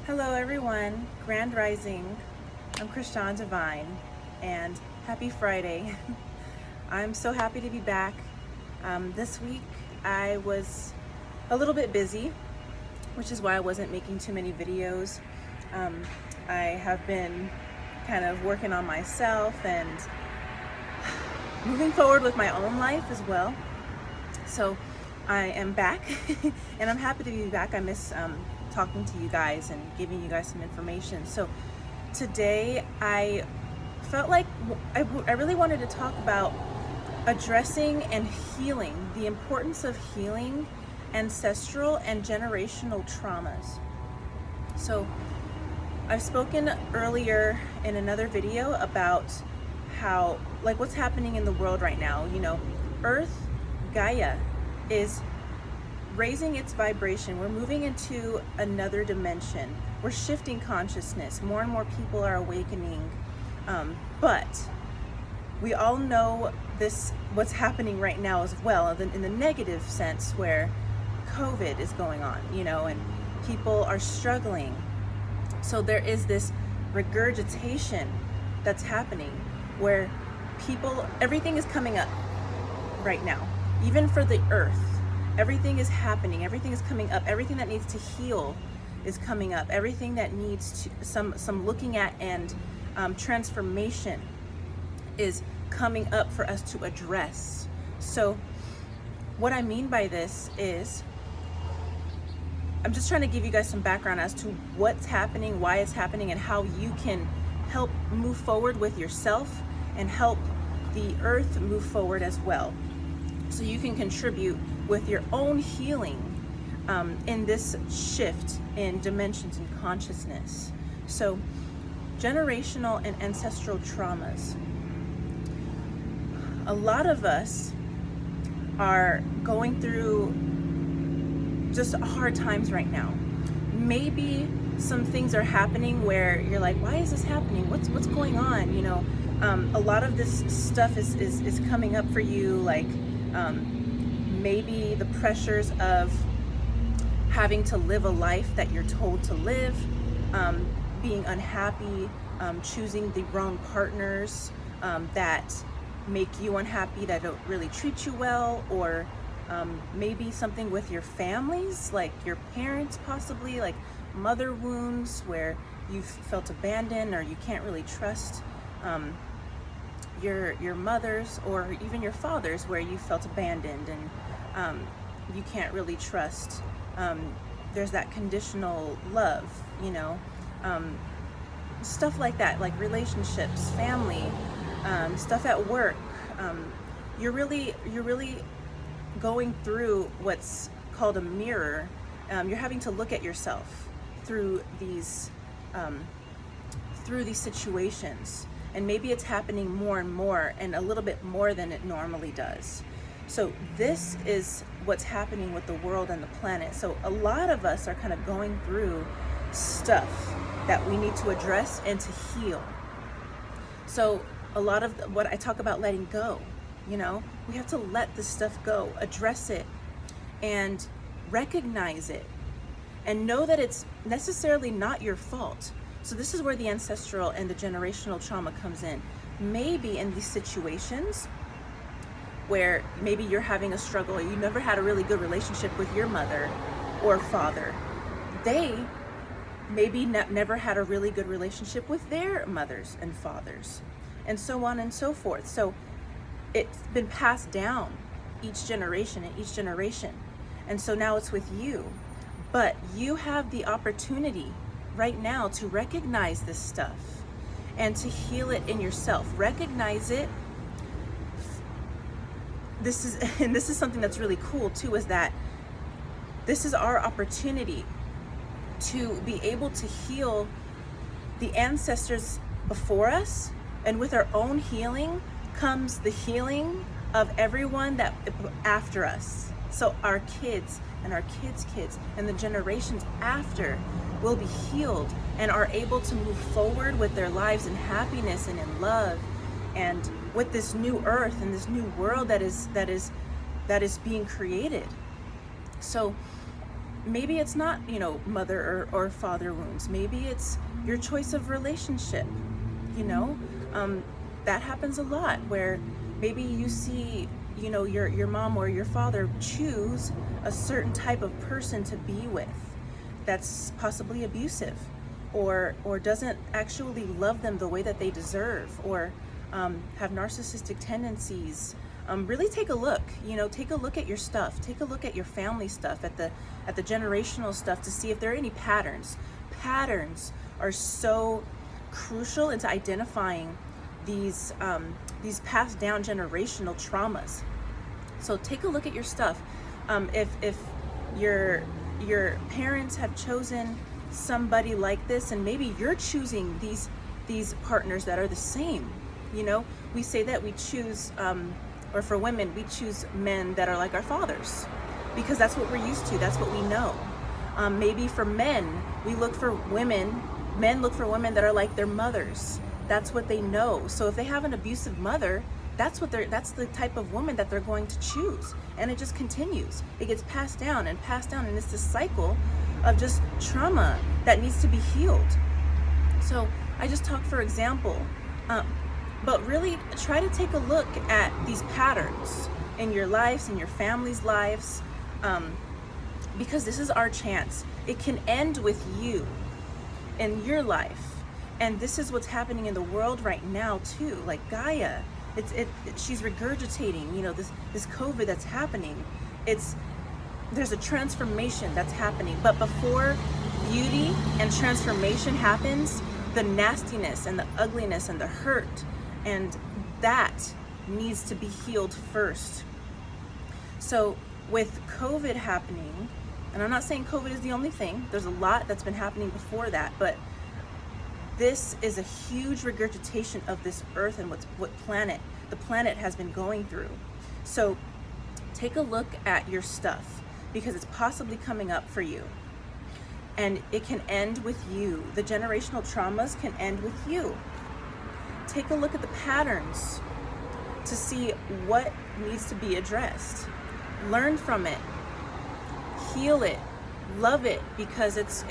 Hello everyone, Grand Rising. I'm Christian Divine and happy Friday. I'm so happy to be back. This week I was a little bit busy, which is why I wasn't making too many videos. I have been kind of working on myself and moving forward with my own life as well. So I am back and I'm happy to be back. I miss talking to you guys and giving you guys some information. So today I felt like I really wanted to talk about addressing and healing, the importance of healing ancestral and generational traumas. So I've spoken earlier in another video about how, like, what's happening in the world right now. You know, Earth, Gaia, is raising its vibration. We're moving into another dimension. We're shifting consciousness. More and more people are awakening. But we all know what's happening right now as well, in the negative sense, where COVID is going on, and people are struggling. So there is this regurgitation that's happening where everything is coming up right now, even for the earth. Everything is happening, everything is coming up, everything that needs to heal is coming up, everything that needs some looking at and transformation is coming up for us to address. So what I mean by this is, I'm just trying to give you guys some background as to what's happening, why it's happening, and how you can help move forward with yourself and help the earth move forward as well. So you can contribute with your own healing in this shift in dimensions and consciousness. So generational and ancestral traumas. A lot of us are going through just hard times right now. Maybe some things are happening where you're like, why is this happening? What's going on? A lot of this stuff is coming up for you, like maybe the pressures of having to live a life that you're told to live, being unhappy, choosing the wrong partners that make you unhappy, that don't really treat you well, or maybe something with your families, like your parents, possibly like mother wounds where you've felt abandoned or you can't really trust your mothers, or even your fathers, where you felt abandoned and you can't really trust. There's that conditional love, stuff like that, like relationships, family, stuff at work. You're really going through what's called a mirror. You're having to look at yourself through these situations, and maybe it's happening more and more, and a little bit more than it normally does. So this is what's happening with the world and the planet. So a lot of us are kind of going through stuff that we need to address and to heal. So a lot of what I talk about, letting go, we have to let this stuff go, address it, and recognize it, and know that it's necessarily not your fault. So this is where the ancestral and the generational trauma comes in. Maybe in these situations where maybe you're having a struggle, or you never had a really good relationship with your mother or father, they maybe never had a really good relationship with their mothers and fathers, and so on and so forth. So it's been passed down each generation and each generation. And so now it's with you. But you have the opportunity right now to recognize this stuff and to heal it in yourself. Recognize it. This is something that's really cool too, is that this is our opportunity to be able to heal the ancestors before us, and with our own healing comes the healing of everyone that after us. So our kids and our kids' kids and the generations after will be healed and are able to move forward with their lives in happiness and in love, and with this new earth and this new world that is being created. So maybe it's not, mother or father wounds. Maybe it's your choice of relationship, you know? That happens a lot, where maybe you see, your mom or your father choose a certain type of person to be with that's possibly abusive, or doesn't actually love them the way that they deserve, or have narcissistic tendencies. Really take a look, take a look at your stuff, take a look at your family stuff, at the generational stuff, to see if there are any patterns. Patterns are so crucial into identifying these passed down generational traumas. So take a look at your stuff. If your parents have chosen somebody like this, and maybe you're choosing these partners that are the same. We say that we choose, or for women, we choose men that are like our fathers, because that's what we're used to, that's what we know. Maybe for men, men look for women that are like their mothers. That's what they know. So if they have an abusive mother, that's the type of woman that they're going to choose. And it just continues. It gets passed down, and it's this cycle of just trauma that needs to be healed. So I just talked for example, but really try to take a look at these patterns in your lives, in your family's lives, because this is our chance. It can end with you in your life. And this is what's happening in the world right now too. Like Gaia, she's regurgitating, this COVID that's happening. There's a transformation that's happening. But before beauty and transformation happens, the nastiness and the ugliness and the hurt, and that needs to be healed first. So with COVID happening, and I'm not saying COVID is the only thing, there's a lot that's been happening before that, but this is a huge regurgitation of this earth and what the planet has been going through. So take a look at your stuff, because it's possibly coming up for you. And it can end with you. The generational traumas can end with you. Take a look at the patterns to see what needs to be addressed. Learn from it. Heal it. Love it, because it's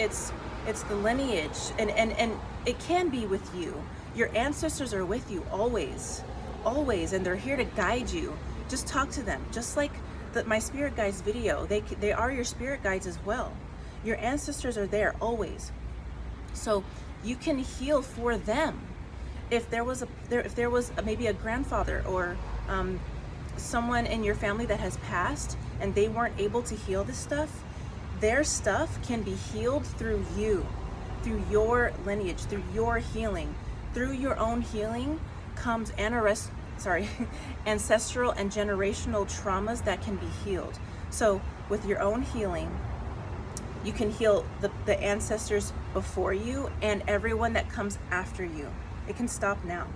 the lineage, and it can be with you. Your ancestors are with you always, and they're here to guide you. Just talk to them. Just like my spirit guides video, they are your spirit guides as well. Your ancestors are there always, so you can heal for them. If there was maybe a grandfather or someone in your family that has passed and they weren't able to heal this stuff, their stuff can be healed through you, through your lineage, through your healing. Through your own healing comes ancestral and generational traumas that can be healed. So with your own healing, you can heal the ancestors before you and everyone that comes after you. It can stop now.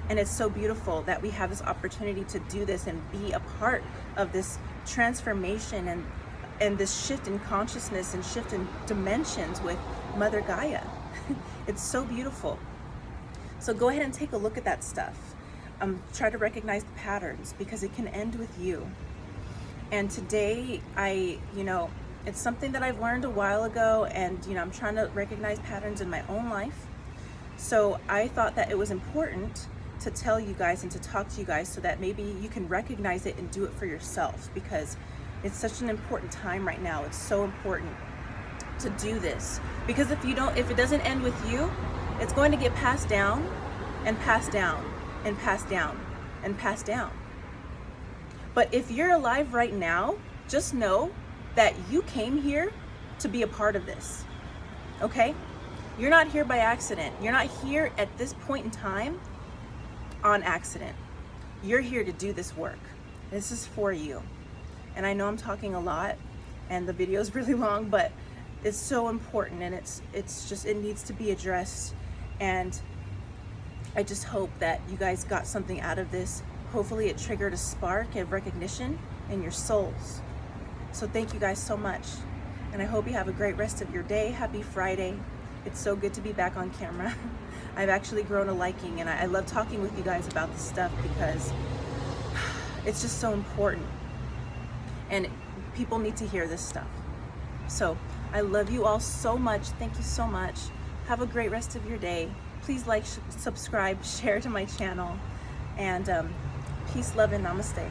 And it's so beautiful that we have this opportunity to do this and be a part of this transformation and this shift in consciousness and shift in dimensions with Mother Gaia. It's so beautiful. So go ahead and take a look at that stuff. Try to recognize the patterns, because it can end with you. And today, it's something that I've learned a while ago, and I'm trying to recognize patterns in my own life. So I thought that it was important to tell you guys and to talk to you guys, so that maybe you can recognize it and do it for yourself, because it's such an important time right now. It's so important to do this, because if it doesn't end with you, it's going to get passed down and passed down and passed down and passed down. But if you're alive right now, just know that you came here to be a part of this. Okay? You're not here by accident. You're not here at this point in time on accident. You're here to do this work. This is for you. And I know I'm talking a lot and the video is really long, but it's so important, and it needs to be addressed. And I just hope that you guys got something out of this. Hopefully it triggered a spark of recognition in your souls. So thank you guys so much. And I hope you have a great rest of your day. Happy Friday. It's so good to be back on camera. I've actually grown a liking, and I love talking with you guys about this stuff, because it's just so important. And people need to hear this stuff. So I love you all so much. Thank you so much. Have a great rest of your day. Please like, subscribe, share to my channel, and peace, love, and namaste.